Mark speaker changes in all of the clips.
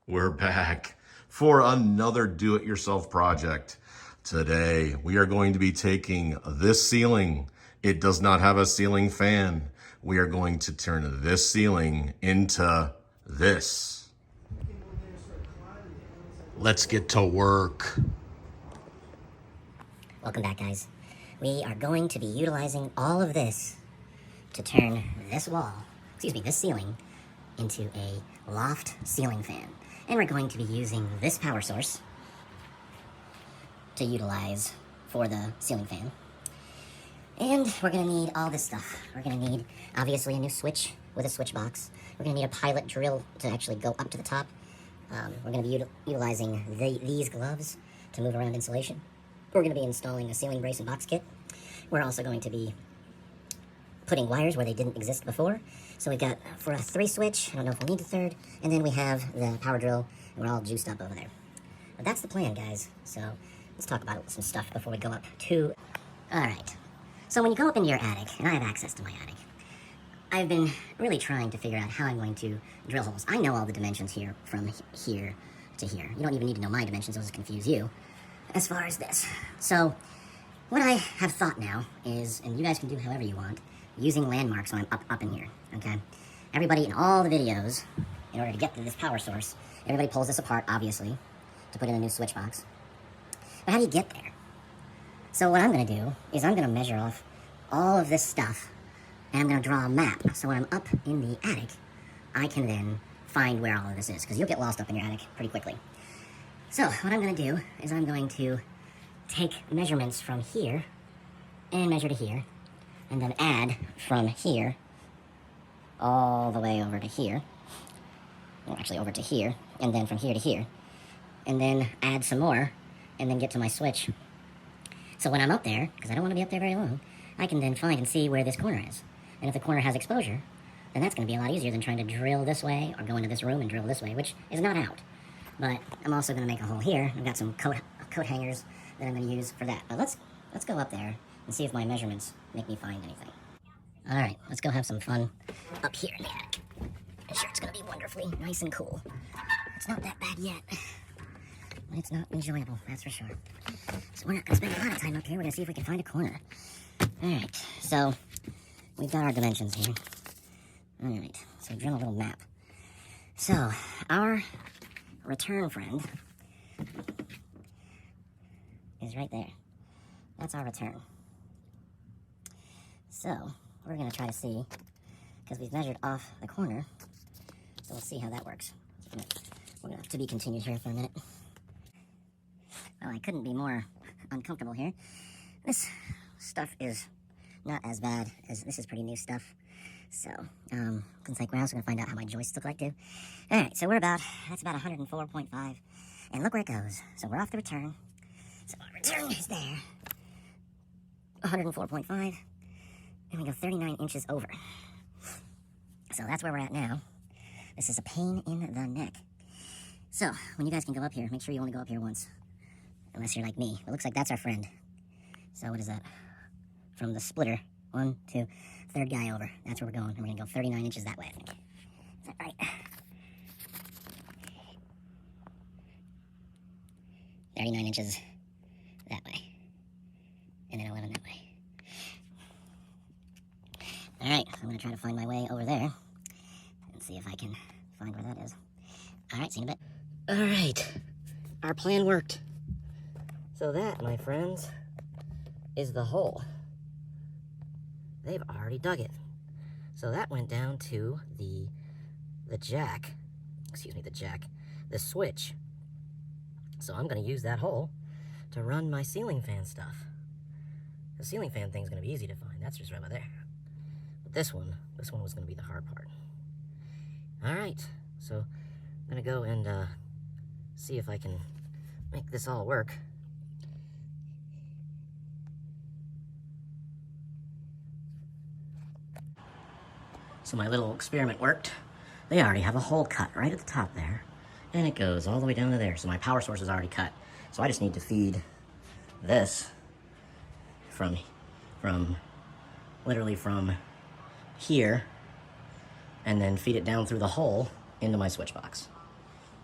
Speaker 1: We're back for another do-it-yourself project. Today, we are going to be taking this ceiling. It does not have a ceiling fan. We are going to turn this ceiling into this. Let's get to work.
Speaker 2: Welcome back, guys. We are going to be utilizing all of this to turn this this ceiling, into a loft ceiling fan. And we're going to be using this power source to utilize for the ceiling fan. And we're gonna need all this stuff. We're gonna need, obviously, a new switch with a switch box. We're gonna need a pilot drill to actually go up to the top. We're gonna be utilizing these gloves to move around insulation. We're gonna be installing a ceiling brace and box kit. We're also going to be putting wires where they didn't exist before. So we've got, for a 3 switch, I don't know if we'll need a 3rd, and then we have the power drill, and we're all juiced up over there. But that's the plan, guys. So let's talk about some stuff before we go up to... Alright, so when you go up into your attic, and I have access to my attic, I've been really trying to figure out how I'm going to drill holes. I know all the dimensions here, from here to here. You don't even need to know my dimensions, those confuse you, as far as this. So, what I have thought now is, and you guys can do however you want, using landmarks when I'm up in here, okay? Everybody in all the videos, in order to get to this power source, everybody pulls this apart, obviously, to put in a new switch box. But how do you get there? So what I'm gonna do is I'm gonna measure off all of this stuff, and I'm gonna draw a map. So when I'm up in the attic, I can then find where all of this is, because you'll get lost up in your attic pretty quickly. So what I'm gonna do is I'm going to take measurements from here, and measure to here, and then add from here all the way over to here. Well, actually over to here, and then from here to here. And then add some more, and then get to my switch. So when I'm up there, because I don't want to be up there very long, I can then find and see where this corner is. And if the corner has exposure, then that's going to be a lot easier than trying to drill this way, or go into this room and drill this way, which is not out. But I'm also going to make a hole here. I've got some coat hangers that I'm going to use for that. But let's go up there and see if my measurements make me find anything. Alright, let's go have some fun up here in the attic. I'm sure it's going to be wonderfully nice and cool. It's not that bad yet, but it's not enjoyable, that's for sure. So we're not going to spend a lot of time up here. We're going to see if we can find a corner. Alright, so we've got our dimensions here. Alright, so draw a little map. So, our return friend is right there. That's our return. So, we're going to try to see, because we've measured off the corner, so we'll see how that works. We're going to have to be continued here for a minute. Well, I couldn't be more uncomfortable here. This stuff is not as bad as, this is pretty new stuff. So, looks like we're also going to find out how my joists look like too. Alright, so that's about 104.5. And look where it goes. So we're off the return. So our return is there. 104.5. And we go 39 inches over. So that's where we're at now. This is a pain in the neck. So, when you guys can go up here, make sure you only go up here once. Unless you're like me. It looks like that's our friend. So what is that? From the splitter. 1, 2, 3rd guy over. That's where we're going. And we're going to go 39 inches that way, I think. Is that right? 39 inches that way. And then 11 that way. Alright, I'm going to try to find my way over there. And see if I can find where that is. Alright, see you in a bit. Alright, our plan worked. So that, my friends, is the hole. They've already dug it. So that went down to the switch. So I'm going to use that hole to run my ceiling fan stuff. The ceiling fan thing's going to be easy to find. That's just right over there. But this one was going to be the hard part. Alright, so I'm going to go and see if I can make this all work. So my little experiment worked. They already have a hole cut right at the top there, and it goes all the way down to there. So my power source is already cut. So I just need to feed this from literally from here, and then feed it down through the hole into my switch box.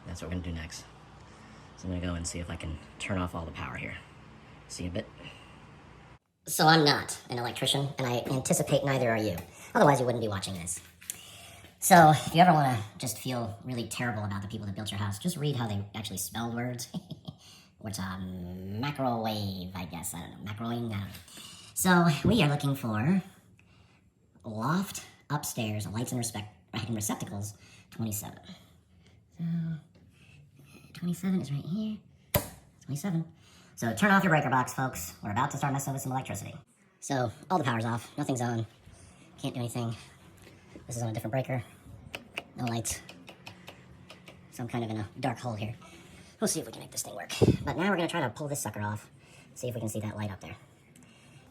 Speaker 2: That's what we're gonna do next. So I'm gonna go and see if I can turn off all the power here. See you in a bit. So I'm not an electrician, and I anticipate neither are you. Otherwise, you wouldn't be watching this. So if you ever want to just feel really terrible about the people that built your house, just read how they actually spelled words. What's a microwave, I guess. I don't know. Macroing? I don't know. So we are looking for loft, upstairs, lights and receptacles, 27. So 27 is right here. 27. So turn off your breaker box, folks. We're about to start messing with some electricity. So all the power's off. Nothing's on. Can't do anything. This is on a different breaker. No lights. So I'm kind of in a dark hole here. We'll see if we can make this thing work. But now we're going to try to pull this sucker off. See if we can see that light up there.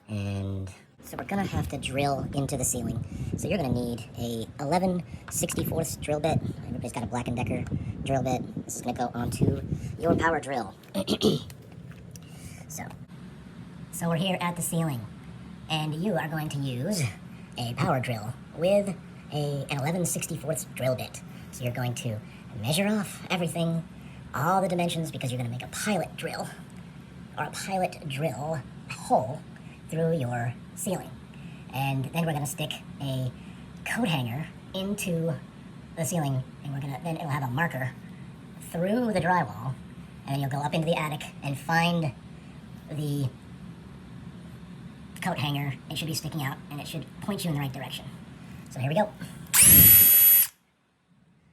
Speaker 2: And so we're going to have to drill into the ceiling. So you're going to need a 11/64 drill bit. Everybody's got a Black & Decker drill bit. This is going to go onto your power drill. So we're here at the ceiling. And you are going to use a power drill with an 11/64 drill bit. So you're going to measure off everything, all the dimensions, because you're going to make a pilot drill, or a pilot drill hole through your ceiling. And then we're going to stick a coat hanger into the ceiling, and then it'll have a marker through the drywall, and then you'll go up into the attic and find the coat hanger. It should be sticking out, and it should point you in the right direction. So here we go.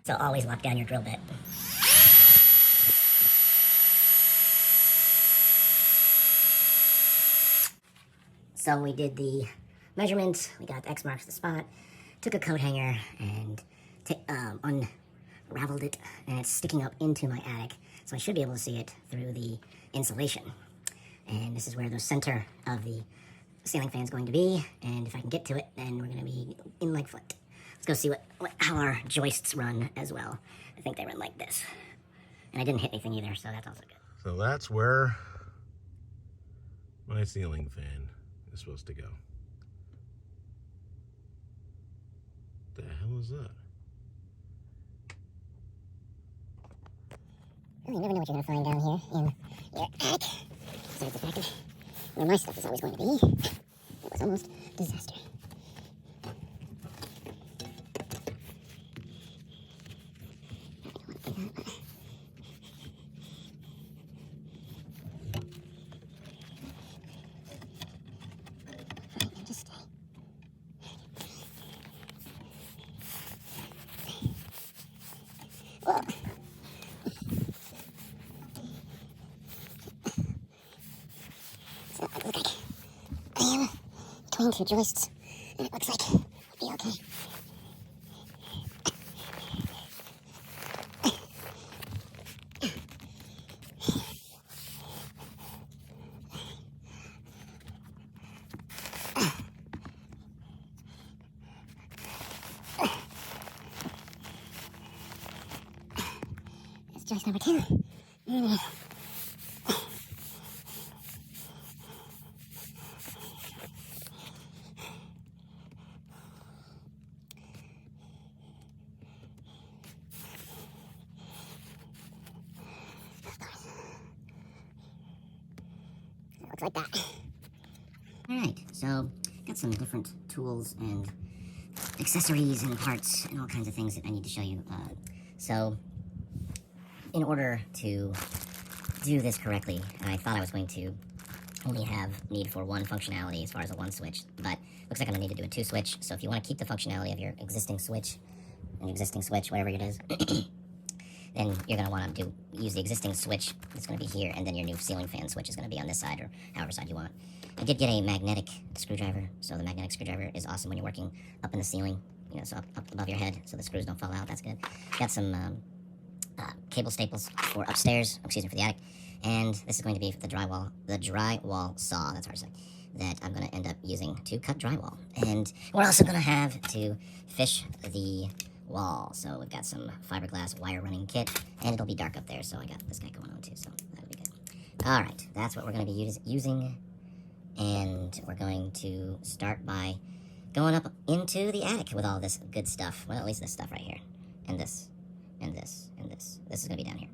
Speaker 2: So always lock down your drill bit. So we did the measurements, we got X marks the spot, took a coat hanger and unraveled it, and it's sticking up into my attic, so I should be able to see it through the insulation. And this is where the center of the ceiling fan is going to be, and if I can get to it, then we're going to be in like foot. Let's go see how our joists run as well. I think they run like this. And I didn't hit anything either, so that's also good.
Speaker 1: So that's where my ceiling fan is supposed to go. The hell is that?
Speaker 2: Oh, you never know what you're going to find down here in your attic. Besides the fact that where my stuff is always going to be. It was almost a disaster. Just stay. Whoa. So it looks like I am between two joists, and it looks like I'll be okay. That's joist number 2. Looks like that. Alright, so got some different tools and accessories and parts and all kinds of things that I need to show you. So, in order to do this correctly, I thought I was going to only have need for one functionality as far as a 1 switch, but looks like I'm going to need to do a 2 switch. So if you want to keep the functionality of your existing switch, whatever it is, then you're going to want to use the existing switch that's going to be here, and then your new ceiling fan switch is going to be on this side, or however side you want. I did get a magnetic screwdriver, so the magnetic screwdriver is awesome when you're working up in the ceiling, you know, so up above your head, so the screws don't fall out. That's good. Got some cable staples for upstairs, for the attic, and this is going to be for the drywall saw, that's hard to say, that I'm going to end up using to cut drywall. And we're also going to have to fish the wall. So we've got some fiberglass wire running kit, and it'll be dark up there, so I got this guy going on too, so that'll be good. All right, that's what we're going to be using, and we're going to start by going up into the attic with all this good stuff. Well, at least this stuff right here, and this, and this, and this is gonna be down here.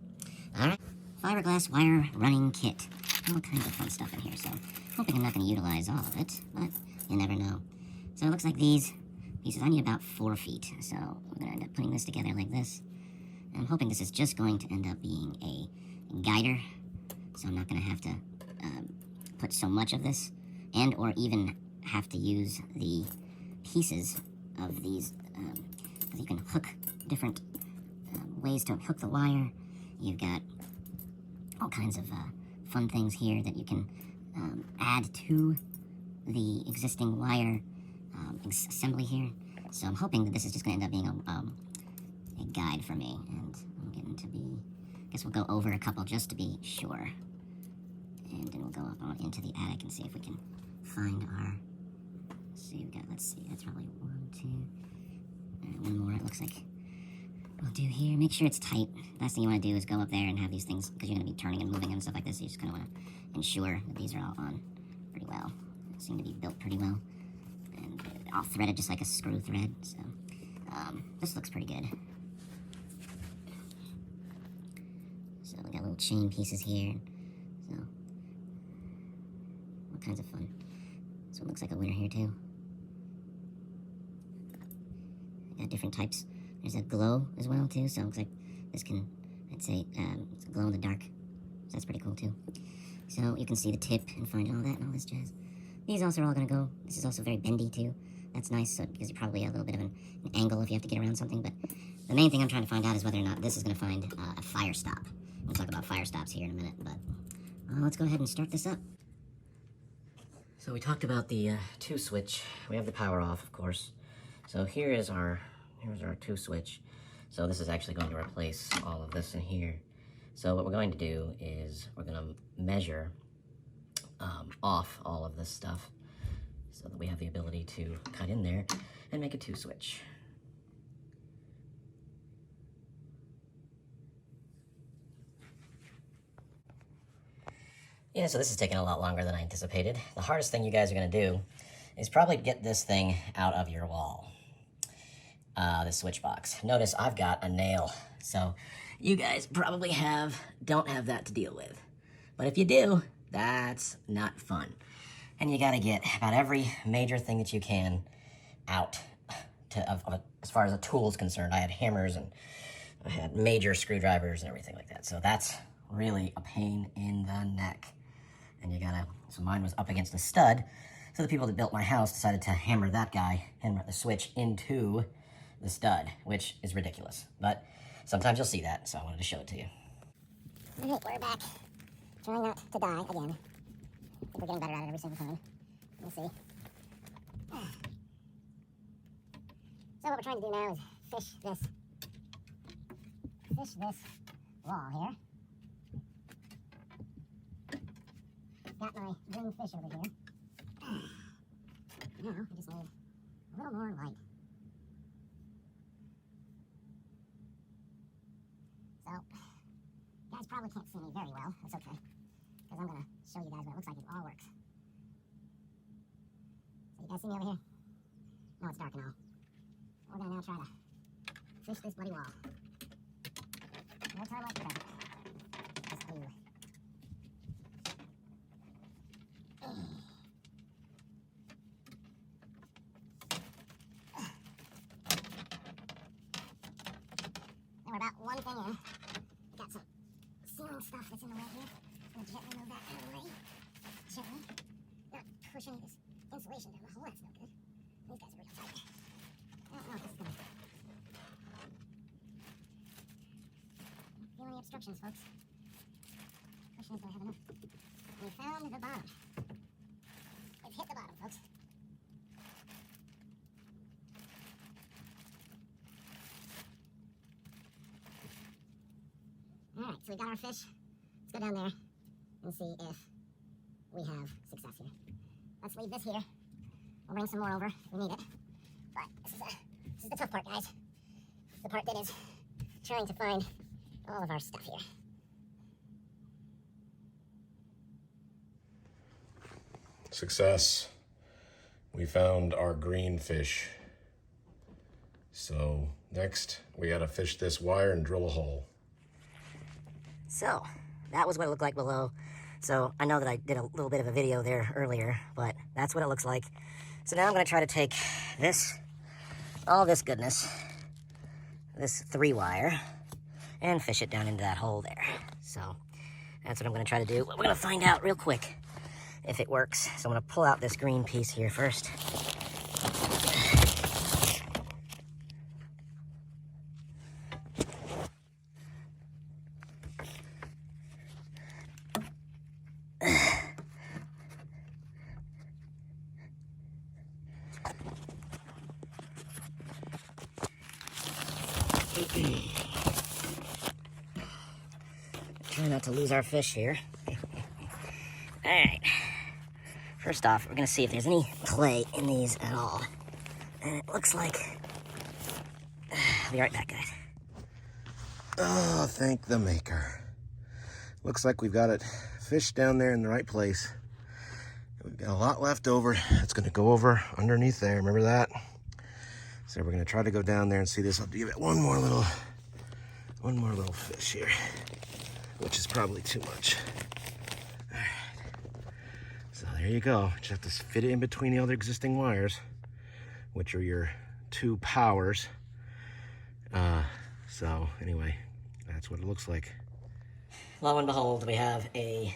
Speaker 2: All right, fiberglass wire running kit. All kinds of fun stuff in here, so hoping I'm not gonna utilize all of it, but you never know. So it looks like these pieces, I need about 4 feet, so we're gonna end up putting this together like this. And I'm hoping this is just going to end up being a guider, so I'm not gonna have to put so much of this, and or even have to use the pieces of these, because you can hook different ways to hook the wire. You've got all kinds of fun things here that you can add to the existing wire assembly here. So I'm hoping that this is just going to end up being a guide for me, and I'm getting to be, I guess we'll go over a couple just to be sure, and then we'll go up on into the attic and see if we can find our, let's see, that's probably 1, 2, one more it looks like we'll do here. Make sure it's tight. Last thing you want to do is go up there and have these things, because you're going to be turning and moving and stuff like this, so you just kind of want to ensure that these are all on pretty well. They seem to be built pretty well, and all threaded just like a screw thread, so this looks pretty good. So we got little chain pieces here, so all kinds of fun. So it looks like a winner here too. Got different types. There's a glow as well too, so it looks like this can, I'd say, it's a glow in the dark. So that's pretty cool too. So you can see the tip and find all that and all this jazz. These also are all gonna go. This is also very bendy too. That's nice, so it gives you probably a little bit of an angle if you have to get around something. But the main thing I'm trying to find out is whether or not this is gonna find a fire stop. We'll talk about fire stops here in a minute, but let's go ahead and start this up. So we talked about the 2 switch. We have the power off, of course. So here's our 2 switch. So this is actually going to replace all of this in here. So what we're going to do is we're going to measure off all of this stuff so that we have the ability to cut in there and make a 2 switch. Yeah, so this is taking a lot longer than I anticipated. The hardest thing you guys are going to do is probably get this thing out of your wall. The switch box. Notice I've got a nail, so you guys probably don't have that to deal with. But if you do, that's not fun. And you gotta get about every major thing that you can out as far as a tool is concerned. I had hammers and I had major screwdrivers and everything like that. So that's really a pain in the neck. And you gotta, so mine was up against a stud. So the people that built my house decided to hammer the switch into the stud, which is ridiculous. But sometimes you'll see that, so I wanted to show it to you.
Speaker 3: All right, we're back. Trying not to die again. I think we're getting better at it every single time. We'll see. So what we're trying to do now is fish this wall here. Got my green fish over here. Now we just need a little more light. So, you guys probably can't see me very well. That's okay, because I'm going to show you guys what it looks like it all works. So you guys see me over here? No, it's dark and all. We're going to now try to fish this bloody wall. No time like the present. Just do. Now we're about 1 thing in. Got some ceiling stuff that's in the way here. I'm gonna gently move that out of the way. Gently. Not push any of this insulation down the hole. That's no good. These guys are real tight. I don't know if this is gonna... Feel any obstructions, folks? Question is, do I have enough? We found the bottom. We've hit the bottom, folks. Alright, so we got our fish. Let's go down there and see if we have success here. Let's leave this here. We'll bring some more over if we need it. But this is the tough part, guys. The part that is trying to find all of our stuff here.
Speaker 1: Success. We found our green fish. So next we gotta fish this wire and drill a hole.
Speaker 2: So, that was what it looked like below. So, I know that I did a little bit of a video there earlier, but that's what it looks like. So now I'm going to try to take this, all this goodness, this 3-wire, and fish it down into that hole there. So, that's what I'm going to try to do. But we're going to find out real quick if it works. So I'm going to pull out this green piece here first. Try not to lose our fish here. Alright. First off, we're going to see if there's any clay in these at all. And it looks like... I'll be right back, guys.
Speaker 1: Oh, thank the maker. Looks like we've got it fished down there in the right place. We've got a lot left over. It's going to go over underneath there. Remember that? So we're going to try to go down there and see this. I'll give it one more little fish here, which is probably too much. All right. So there you go. Just have to fit it in between the other existing wires, which are your 2 powers. So anyway, that's what it looks like.
Speaker 2: Lo and behold, we have a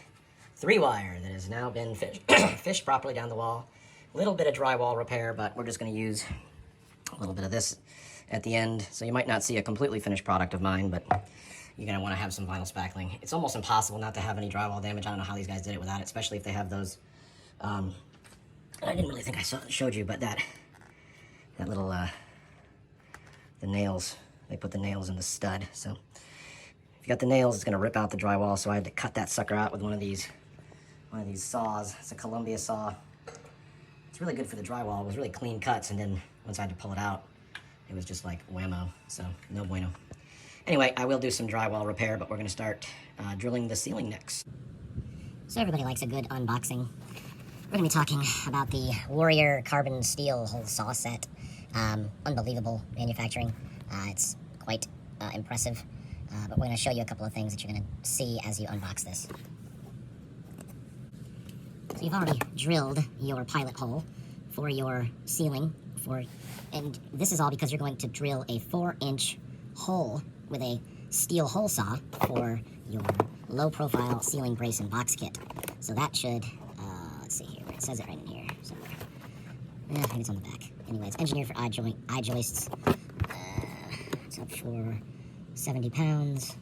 Speaker 2: 3-wire that has now been fished properly down the wall. A little bit of drywall repair, but we're just going to use a little bit of this at the end. So you might not see a completely finished product of mine, but you're going to want to have some vinyl spackling. It's almost impossible not to have any drywall damage. I don't know how these guys did it without it, especially if they have those. I didn't really think I showed you, but that little, the nails, they put the nails in the stud. So if you got the nails, it's going to rip out the drywall. So I had to cut that sucker out with one of these saws. It's a Columbia saw. It's really good for the drywall. It was really clean cuts, and then once I had to pull it out, it was just like whammo, so no bueno. Anyway, I will do some drywall repair, but we're going to start drilling the ceiling next.
Speaker 3: So everybody likes a good unboxing. We're going to be talking about the Warrior carbon steel whole saw set. Unbelievable manufacturing. It's quite impressive, but we're going to show you a couple of things that you're going to see as you unbox this. So you've already drilled your pilot hole for your ceiling, and this is all because you're going to drill a 4-inch hole with a steel hole saw for your low-profile ceiling brace and box kit. So that should, let's see here, it says it right in here somewhere. Maybe it's on the back. Anyway, it's engineered for eye joists. It's up for 70 pounds.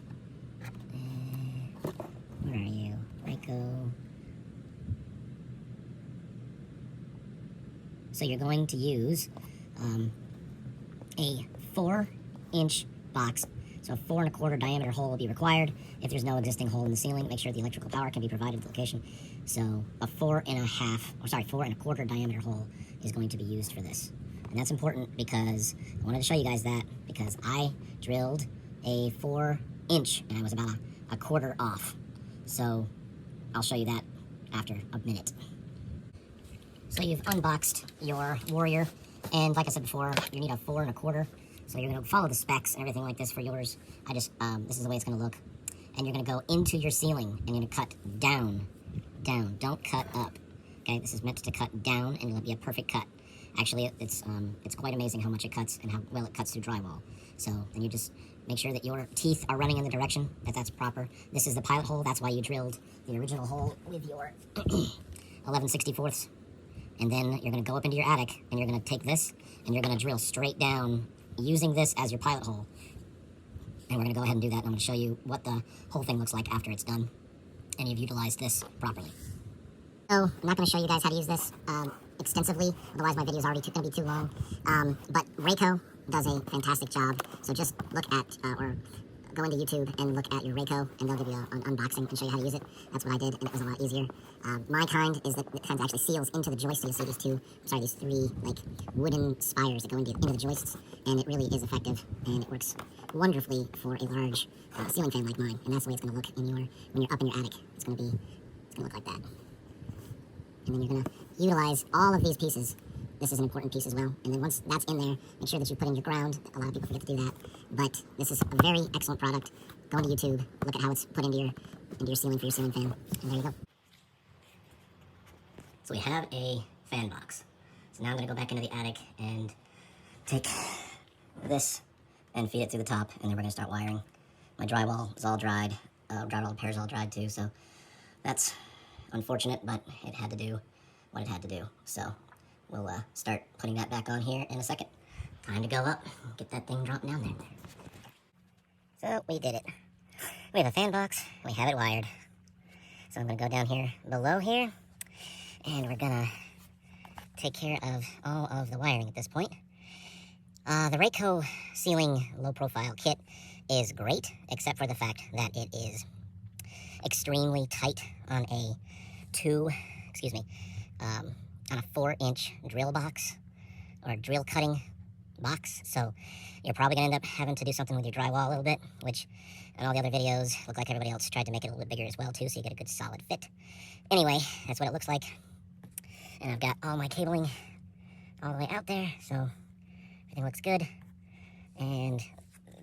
Speaker 3: Where are you? RACO. So you're going to use a 4-inch box. So a 4 1/4 diameter hole will be required. If there's no existing hole in the ceiling, make sure the electrical power can be provided at the location. So a 4 1/4 diameter hole is going to be used for this. And that's important because I wanted to show you guys that because I drilled a 4-inch and I was about a quarter off. So I'll show you that after a minute. So you've unboxed your Warrior, and like I said before, you need a 4 1/4. So you're going to follow the specs and everything like this for yours. This is the way it's going to look. And you're going to go into your ceiling, and you're going to cut down. Don't cut up. Okay, this is meant to cut down, and it'll be a perfect cut. Actually, it's quite amazing how much it cuts and how well it cuts through drywall. So then you just make sure that your teeth are running in the direction, that's proper. This is the pilot hole. That's why you drilled the original hole with your 11/64. And then you're going to go up into your attic, and you're going to take this, and you're going to drill straight down using this as your pilot hole. And we're going to go ahead and do that, and I'm going to show you what the whole thing looks like after it's done, and you've utilized this properly. So I'm not going to show you guys how to use this extensively, otherwise my video is already going to be too long. But RACO does a fantastic job, so just look at, or go into YouTube and look at your RACO, and they'll give you an unboxing and show you how to use it. That's what I did, and it was a lot easier. My kind is the kind that actually seals into the joist, so you'll see these 3 like wooden spires that go into the joists, and it really is effective, and it works wonderfully for a large ceiling fan like mine, and that's the way it's going to look when you're up in your attic. It's going to look like that. And then you're going to utilize all of these pieces. This is an important piece as well. And then once that's in there, make sure that you put in your ground. A lot of people forget to do that. but this is a very excellent product. Go into YouTube, look at how it's put into your ceiling for your ceiling fan, and there you go.
Speaker 2: So we have a fan box. So now I'm gonna go back into the attic and take this and feed it through the top, and then we're gonna start wiring. My drywall is all dried. Drywall repair is all dried too, so that's unfortunate, but it had to do what it had to do. So we'll start putting that back on here in a second. Time to go up, get that thing dropped down there. So we did it. We have a fan box, we have it wired. So I'm gonna go down here below here, and we're gonna take care of all of the wiring at this point. The RACO Ceiling low profile kit is great, except for the fact that it is extremely tight on a on a 4-inch drill box, or drill cutting box. So you're probably gonna end up having to do something with your drywall a little bit, which in all the other videos look like everybody else tried to make it a little bit bigger as well too, so you get a good solid fit. Anyway, that's what it looks like. And I've got all my cabling all the way out there, so everything looks good. And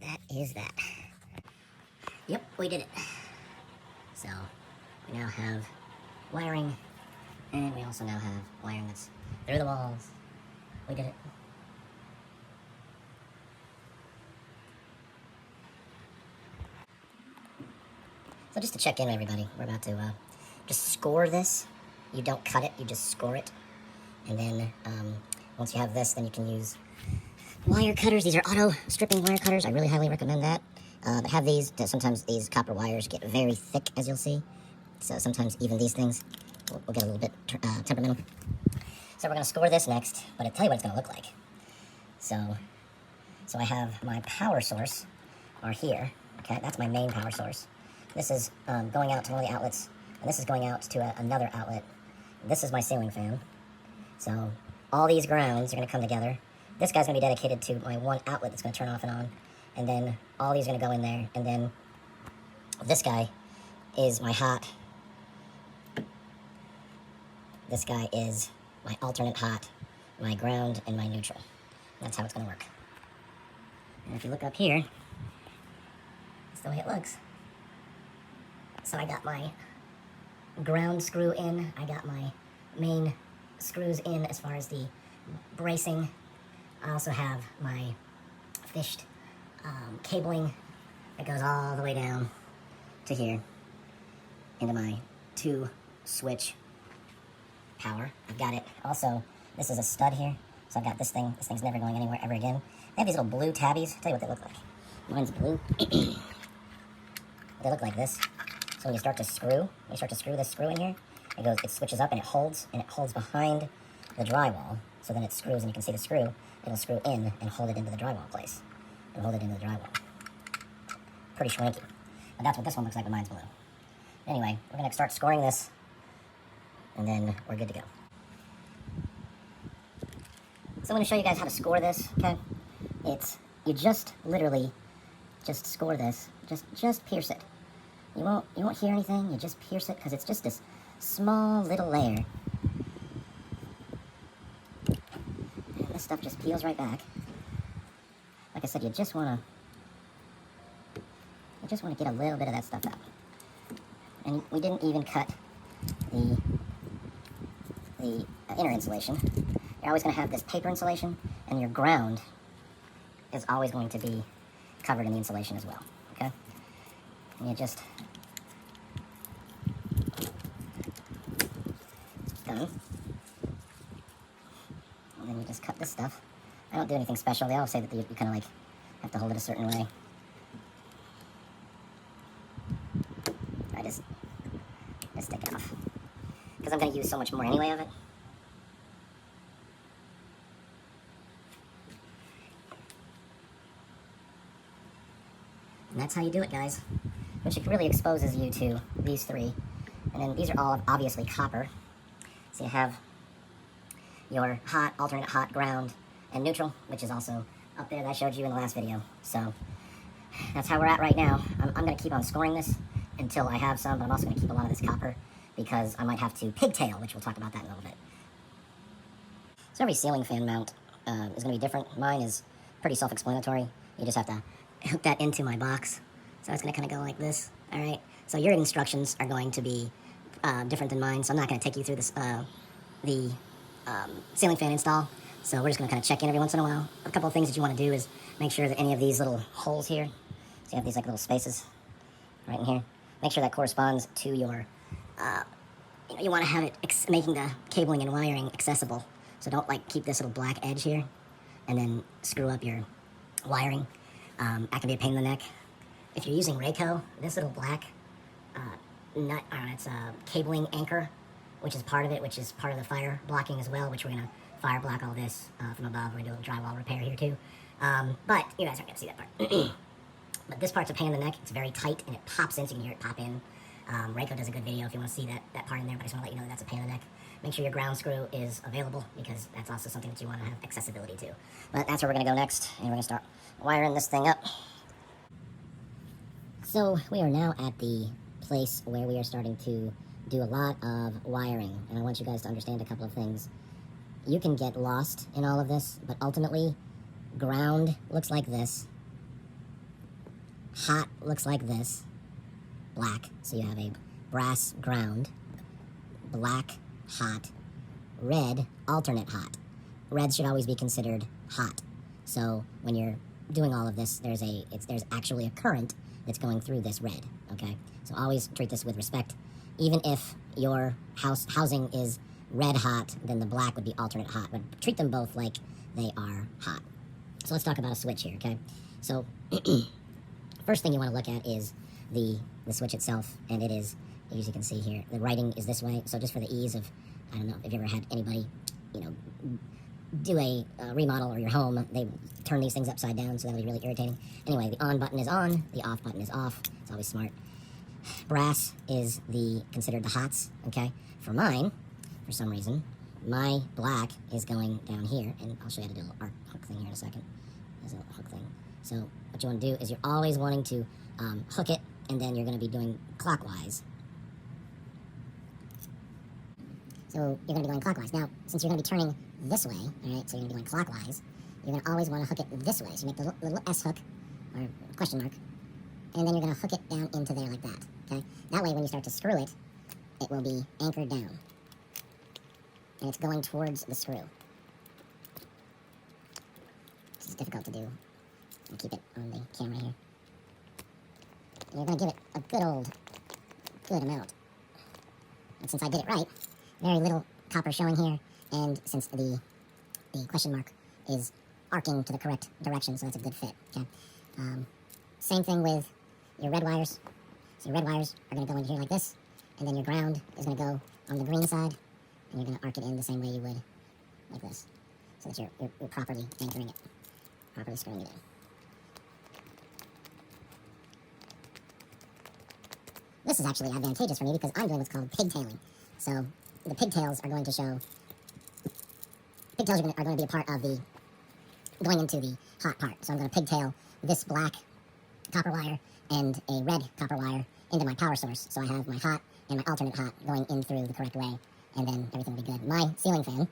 Speaker 2: that is that. Yep, we did it. So we now have wiring, and we also now have wiring that's through the walls. We did it. So just to check in, everybody, we're about to just score this. You don't cut it, you just score it. And then once you have this, then you can use wire cutters. These are auto stripping wire cutters. I really highly recommend that. But have these, sometimes these copper wires get very thick, as you'll see. So sometimes even these things will get a little bit temperamental. So we're gonna score this next, but I'll tell you what it's gonna look like. So I have my power source, or here, okay? That's my main power source. This is going out to one of the outlets, and this is going out to another outlet. This is my ceiling fan. So all these grounds are gonna come together. This guy's gonna be dedicated to my one outlet that's gonna turn off and on, and then all these are gonna go in there, and then this guy is my hot. This guy is my alternate hot, my ground, and my neutral. That's how it's gonna work. And if you look up here, that's the way it looks. So I got my ground screw in, I got my main screws in as far as the bracing. I also have my fished cabling that goes all the way down to here into my 2-switch power. I've got it. Also, this is a stud here, so I've got this thing. This thing's never going anywhere ever again. They have these little blue tabbies. I'll tell you what they look like. Mine's blue. They look like this. So when you start to screw this screw in here, it switches up and it holds behind the drywall. So then it screws, and you can see the screw. It'll screw in and hold it into the drywall place. It'll hold it into the drywall. Pretty schwanky. But that's what this one looks like when mine's blue. Anyway, we're gonna start scoring this, and then we're good to go. So I'm gonna show you guys how to score this, okay? You just literally just score this. Just pierce it. You won't hear anything, you just pierce it, because it's just this small little layer. And this stuff just peels right back. Like I said, you just wanna get a little bit of that stuff out. And we didn't even cut the inner insulation. You're always gonna have this paper insulation, and your ground is always going to be covered in the insulation as well, okay? And you just done. And then you just cut this stuff. I don't do anything special. They all say that you kind of like have to hold it a certain way. I just take it off, because I'm going to use so much more anyway of it. And that's how you do it, guys. Which really exposes you to these three. And then these are all obviously copper. So you have your hot, alternate hot, ground, and neutral, which is also up there that I showed you in the last video. So that's how we're at right now. I'm going to keep on scoring this until I have some, but I'm also going to keep a lot of this copper because I might have to pigtail, which we'll talk about that in a little bit. So every ceiling fan mount is going to be different. Mine is pretty self-explanatory. You just have to hook that into my box. So it's going to kind of go like this. All right. So your instructions are going to be different than mine. So I'm not going to take you through this the ceiling fan install. So we're just going to kind of check in every once in a while. A couple of things that you want to do is make sure that any of these little holes here, so you have these like little spaces right in here, make sure that corresponds to your, you want to have it making the cabling and wiring accessible. So don't like keep this little black edge here and then screw up your wiring. That can be a pain in the neck. If you're using RACO, this little black nut, it's a cabling anchor, which is part of it, which is part of the fire blocking as well, which we're going to fire block all this from above. We're going to do a little drywall repair here too. But you guys aren't going to see that part. But this part's a pain in the neck. It's very tight and it pops in, so you can hear it pop in. RACO does a good video if you want to see that part in there, but I just want to let you know that that's a pain in the neck. Make sure your ground screw is available because that's also something that you want to have accessibility to. But that's where we're going to go next, and we're going to start wiring this thing up. So we are now at the place where we are starting to do a lot of wiring, and I want you guys to understand a couple of things. You can get lost in all of this, but ultimately, ground looks like this, hot looks like this, black, so you have a brass ground, black, hot, red, alternate hot. Red should always be considered hot. So when you're doing all of this, there's actually a current that's going through this red, okay? So always treat this with respect. Even if your housing is red hot, then the black would be alternate hot, but treat them both like they are hot. So let's talk about a switch here, okay? So first thing you want to look at is the switch itself, and it is, as you can see here, the writing is this way. So just for the ease of, I don't know if you've ever had anybody, do a remodel or your home, they turn these things upside down, so that would be really irritating. Anyway, the on button is on, the off button is off. It's always smart. Brass is considered the hots, okay? For mine, for some reason, my black is going down here, and I'll show you how to do a little arc hook thing here in a second. There's a little hook thing. So what you want to do is you're always wanting to hook it, and then you're going to be doing clockwise. So you're going to be going clockwise. Now, since you're going to be turning this way, all right, so you're going to be going clockwise, you're going to always want to hook it this way. So you make the little S hook, or question mark, and then you're going to hook it down into there like that, okay? That way, when you start to screw it, it will be anchored down. And it's going towards the screw. This is difficult to do. I'll keep it on the camera here. And you're going to give it a good amount. And since I did it right, very little copper showing here, and since the question mark is arcing to the correct direction, so that's a good fit, okay? Same thing with your red wires. So your red wires are going to go in here like this, and then your ground is going to go on the green side, and you're going to arc it in the same way you would like this, so that you're properly anchoring it, properly screwing it in. This is actually advantageous for me because I'm doing what's called pigtailing. So the pigtails are going to show, pigtails are going to be a part of the, going into the hot part. So I'm going to pigtail this black copper wire and a red copper wire into my power source. So I have my hot and my alternate hot going in through the correct way, and then everything will be good. My ceiling fan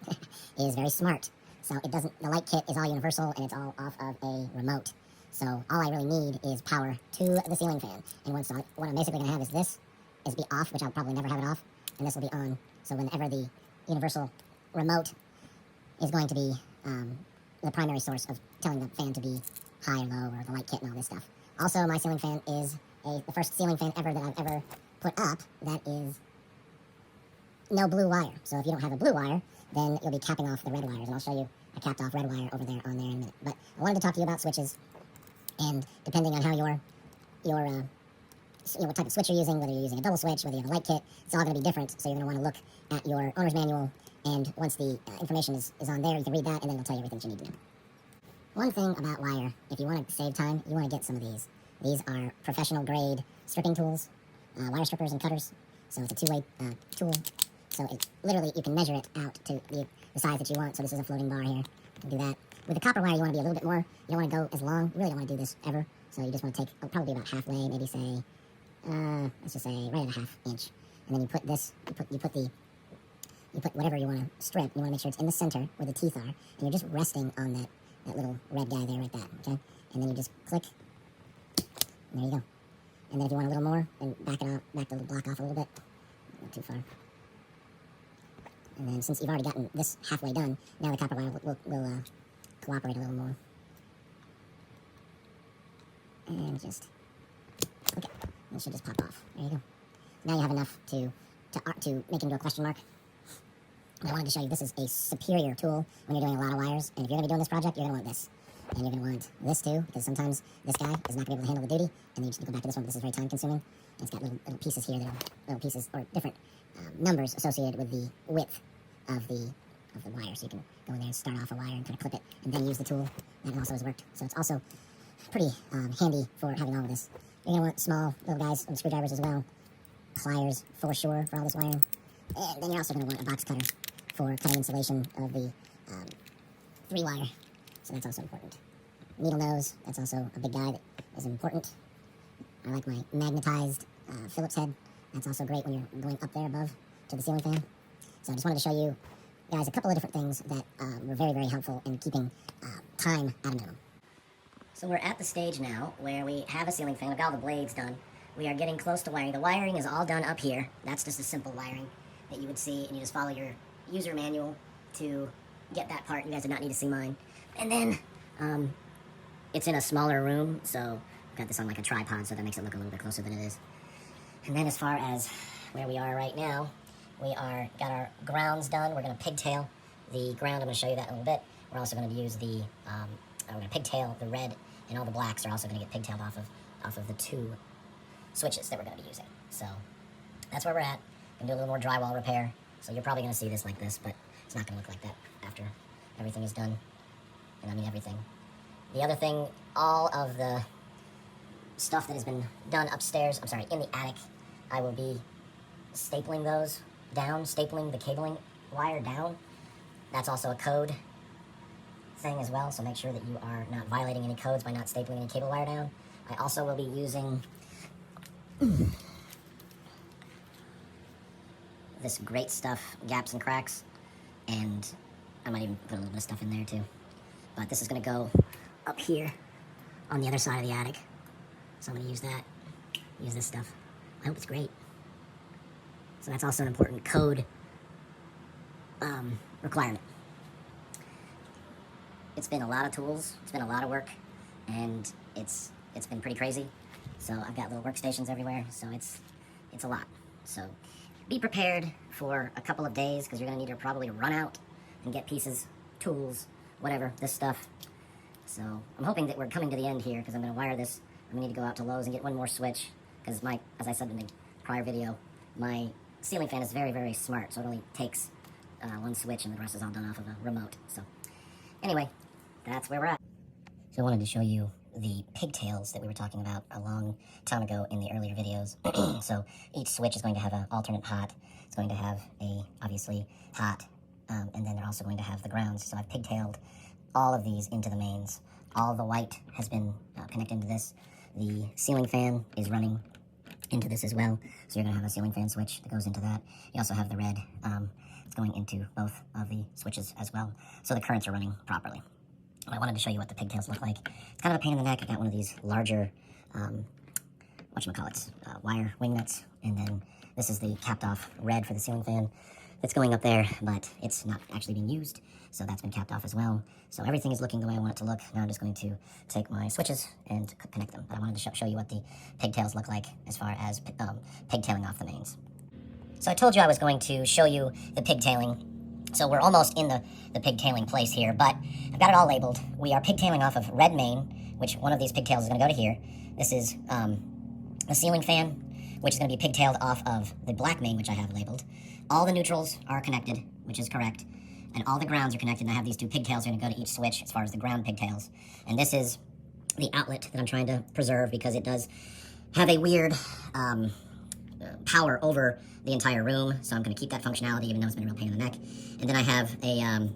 Speaker 2: is very smart. So it doesn't, the light kit is all universal and it's all off of a remote. So all I really need is power to the ceiling fan. And what I'm basically going to have is this is be off, which I'll probably never have it off, and this will be on. So whenever the universal remote is going to be the primary source of telling the fan to be high or low, or the light kit and all this stuff. Also, my ceiling fan is the first ceiling fan ever that I've ever put up that is no blue wire. So if you don't have a blue wire, then you'll be capping off the red wires, and I'll show you a capped off red wire over there on there in a minute. But I wanted to talk to you about switches, and depending on how what type of switch you're using, whether you're using a double switch, whether you have a light kit, it's all going to be different. So you're going to want to look at your owner's manual, and once the information is on there, you can read that, and then it'll tell you everything you need to know. One thing about wire, if you want to save time, you want to get some of these. These are professional grade stripping tools, wire strippers and cutters. So it's a two-way tool. So it literally, you can measure it out to the size that you want. So this is a floating bar here. You can do that. With the copper wire, you want to be a little bit more. You don't want to go as long. You really don't want to do this ever. So you just want to take probably about halfway, maybe say, let's just say right at a 1/2 inch. And then you put this, you put whatever you want to strip. You want to make sure it's in the center where the teeth are. And you're just resting on that little red guy there like that, okay? And then you just click
Speaker 3: And there you go. And then if you want a little more, then back the little block off a little bit. Not too far. And then since you've already gotten this halfway done, now the copper wire will cooperate a little more. And just, okay, it should just pop off. There you go. Now you have enough to make it into a question mark. And I wanted to show you this is a superior tool when you're doing a lot of wires. And if you're going to be doing this project, you're going to want this. And you're going to want this too, because sometimes this guy is not going to be able to handle the duty. And then you just go back to this one, but this is very time consuming. And it's got little pieces here that are little pieces or different numbers associated with the width of the wire. So you can go in there and start off a wire and kind of clip it and then use the tool. That also has worked. So it's also pretty handy for having all of this. You're going to want small little guys with screwdrivers as well. Pliers for sure for all this wiring. And then you're also going to want a box cutter for cutting insulation of the 3-wire. So that's also important. Needle nose, that's also a big guy that is important. I like my magnetized Phillips head. That's also great when you're going up there above to the ceiling fan. So I just wanted to show you guys a couple of different things that were very, very helpful in keeping time at a minimum.
Speaker 2: So we're at the stage now where we have a ceiling fan. We've got all the blades done. We are getting close to wiring. The wiring is all done up here. That's just a simple wiring that you would see, and you just follow your user manual to get that part. You guys did not need to see mine. And then it's in a smaller room, so I've got this on like a tripod, so that makes it look a little bit closer than it is. And then as far as where we are right now, we got our grounds done. We're going to pigtail the ground. I'm going to show you that in a little bit. We're also going to use we're going to pigtail the red, and all the blacks are also going to get pigtailed off of the 2 switches that we're going to be using. So that's where we're at. Going to do a little more drywall repair. So you're probably going to see this like this, but it's not going to look like that after everything is done. And I mean everything. The other thing, all of the stuff that has been done upstairs, in the attic, I will be stapling those down, stapling the cabling wire down. That's also a code thing as well, so make sure that you are not violating any codes by not stapling any cable wire down. I also will be using this great stuff, gaps and cracks, and I might even put a little bit of stuff in there too. But this is going to go up here on the other side of the attic, so I'm going to use this stuff. I hope it's great. So that's also an important code requirement. It's been a lot of tools, it's been a lot of work, and it's been pretty crazy. So I've got little workstations everywhere, so it's a lot. So be prepared for a couple of days, because you're going to need to probably run out and get pieces, tools, whatever, this stuff. So I'm hoping that we're coming to the end here, because I'm going to wire this. I'm going to need to go out to Lowe's and get one more switch, because as I said in the prior video, my ceiling fan is very, very smart, so it only takes one switch, and the rest is all done off of a remote. So anyway, that's where we're at. So I wanted to show you the pigtails that we were talking about a long time ago in the earlier videos. So each switch is going to have an alternate hot. It's going to have obviously hot, and then they're also going to have the grounds. So I've pigtailed all of these into the mains. All the white has been connected into this. The ceiling fan is running into this as well. So you're going to have a ceiling fan switch that goes into that. You also have the red. It's going into both of the switches as well. So the currents are running properly. I wanted to show you what the pigtails look like. It's kind of a pain in the neck. I got one of these larger, wire wing nuts. And then this is the capped off red for the ceiling fan that's going up there, but it's not actually being used. So that's been capped off as well. So everything is looking the way I want it to look. Now I'm just going to take my switches and connect them. But I wanted to show you what the pigtails look like as far as pigtailing off the mains. So I told you I was going to show you the pigtailing. So we're almost in the pigtailing place here, but I've got it all labeled. We are pigtailing off of red main, which one of these pigtails is going to go to here. This is the ceiling fan, which is going to be pigtailed off of the black main, which I have labeled. All the neutrals are connected, which is correct, and all the grounds are connected, and I have these 2 pigtails are going to go to each switch as far as the ground pigtails. And this is the outlet that I'm trying to preserve, because it does have a weird power over the entire room, so I'm going to keep that functionality, even though it's been a real pain in the neck. And then I have a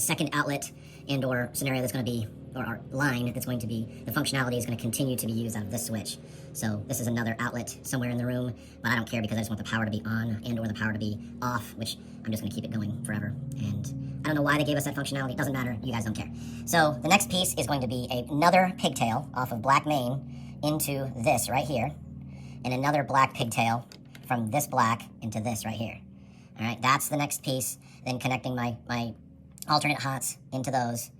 Speaker 2: second outlet and/or scenario that's going to be, or line that's going to be, the functionality is going to continue to be used out of this switch. So this is another outlet somewhere in the room, but I don't care, because I just want the power to be on and/or the power to be off, which I'm just going to keep it going forever. And I don't know why they gave us that functionality. It doesn't matter. You guys don't care. So the next piece is going to be another pigtail off of black main, into this right here, and another black pigtail from this black into this right here. All right, that's the next piece. Then connecting my alternate hots into those,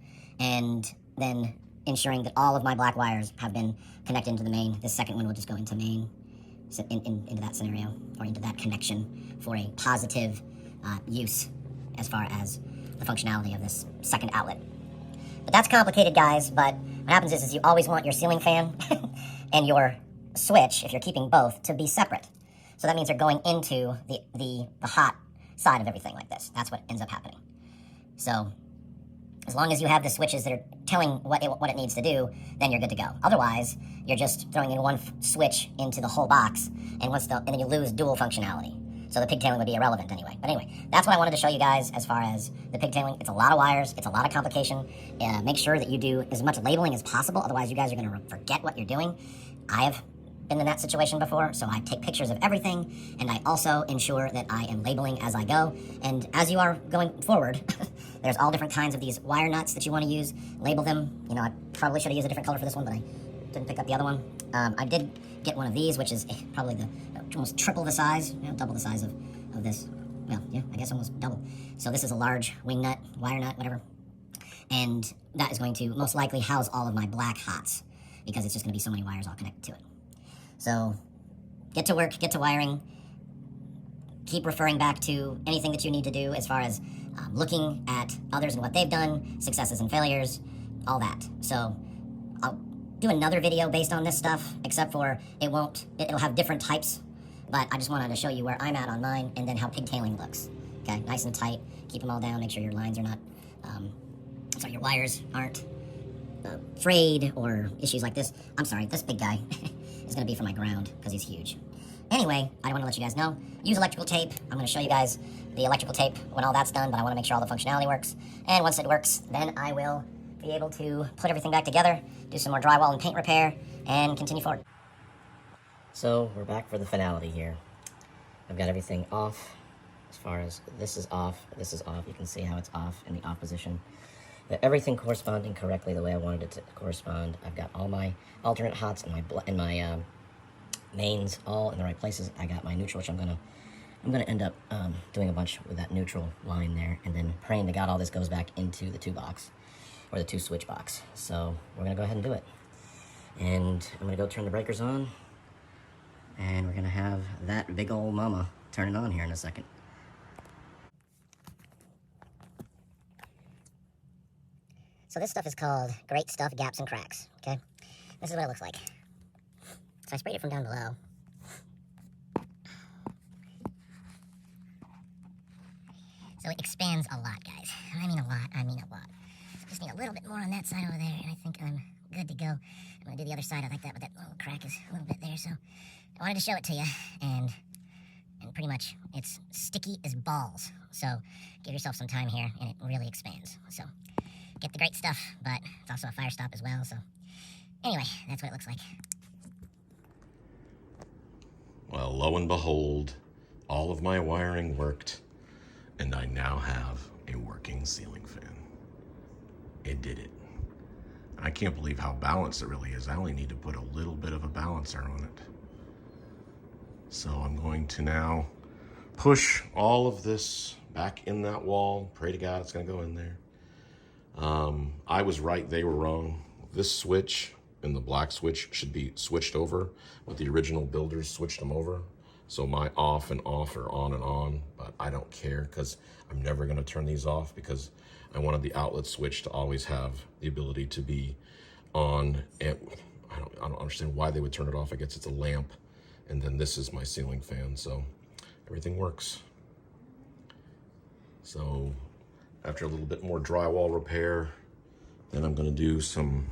Speaker 2: and then ensuring that all of my black wires have been connected into the main. This second one will just go into main, so into that scenario, or into that connection for a positive use as far as the functionality of this second outlet. But that's complicated, guys, but what happens is you always want your ceiling fan and your switch, if you're keeping both, to be separate. So that means they're going into the hot side of everything like this. That's what ends up happening. So as long as you have the switches that are telling what it needs to do, then you're good to go. Otherwise, you're just throwing in one switch into the whole box, and then you lose dual functionality. So the pigtailing would be irrelevant anyway. But anyway, that's what I wanted to show you guys as far as the pigtailing. It's a lot of wires. It's a lot of complication. Make sure that you do as much labeling as possible. Otherwise, you guys are going to forget what you're doing. I have been in that situation before, so I take pictures of everything, and I also ensure that I am labeling as I go. And as you are going forward, there's all different kinds of these wire nuts that you want to use. Label them. You know, I probably should have used a different color for this one, but I didn't pick up the other one. I did get one of these, which is probably almost triple the size, double the size of this. Well, yeah, I guess almost double. So this is a large wing nut, wire nut, whatever. And that is going to most likely house all of my black hots, because it's just going to be so many wires all connected to it. So get to work, get to wiring, keep referring back to anything that you need to do as far as looking at others and what they've done, successes and failures, all that. So I'll do another video based on this stuff, except for it'll have different types, but I just wanted to show you where I'm at on mine and then how pigtailing looks. Okay, nice and tight, keep them all down, make sure your lines are not, your wires aren't frayed or issues like this. I'm sorry, this big guy is going to be for my ground because he's huge. Anyway, I want to let you guys know, use electrical tape. I'm going to show you guys the electrical tape when all that's done, but I want to make sure all the functionality works. And once it works, then I will be able to put everything back together, do some more drywall and paint repair, and continue forward. So we're back for the finality here. I've got everything off. As far as this is off, this is off. You can see how it's off in the off position. Everything corresponding correctly the way I wanted it to correspond. I've got all my alternate hots and my mains all in the right places. I got my neutral, which I'm gonna end up doing a bunch with that neutral line there, and then praying to God all this goes back into the 2-box or the 2-switch box. So we're gonna go ahead and do it, and I'm gonna go turn the breakers on, and we're gonna have that big old mama turning on here in a second. So this stuff is called Great Stuff Gaps and Cracks, okay? This is what it looks like. So I sprayed it from down below. So it expands a lot, guys. I mean a lot, I mean a lot. Just need a little bit more on that side over there, and I think I'm good to go. I'm gonna do the other side. I like that, but that little crack is a little bit there, so I wanted to show it to you, and pretty much it's sticky as balls. So give yourself some time here, and it really expands. So get the great stuff, but it's also a fire stop as well, so anyway, that's what it looks like.
Speaker 1: Well, lo and behold, all of my wiring worked, and I now have a working ceiling fan. It did it. I can't believe how balanced it really is. I only need to put a little bit of a balancer on it. So I'm going to now push all of this back in that wall. Pray to God it's gonna go in there. I was right, they were wrong. This switch and the black switch should be switched over, but the original builders switched them over. So my off and off are on and on, but I don't care because I'm never gonna turn these off because I wanted the outlet switch to always have the ability to be on. And I don't understand why they would turn it off. I guess it's a lamp. And then this is my ceiling fan, so everything works. So after a little bit more drywall repair, then I'm gonna do some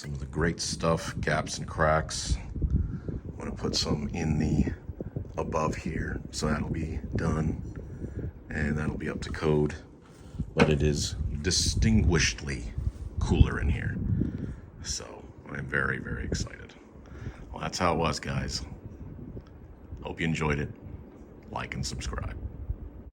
Speaker 1: of the great stuff, gaps and cracks. I'm gonna put some in the above here, so that'll be done, and that'll be up to code, but it is distinguishedly cooler in here. So I'm very, very excited. Well, that's how it was, guys. Hope you enjoyed it. Like and subscribe.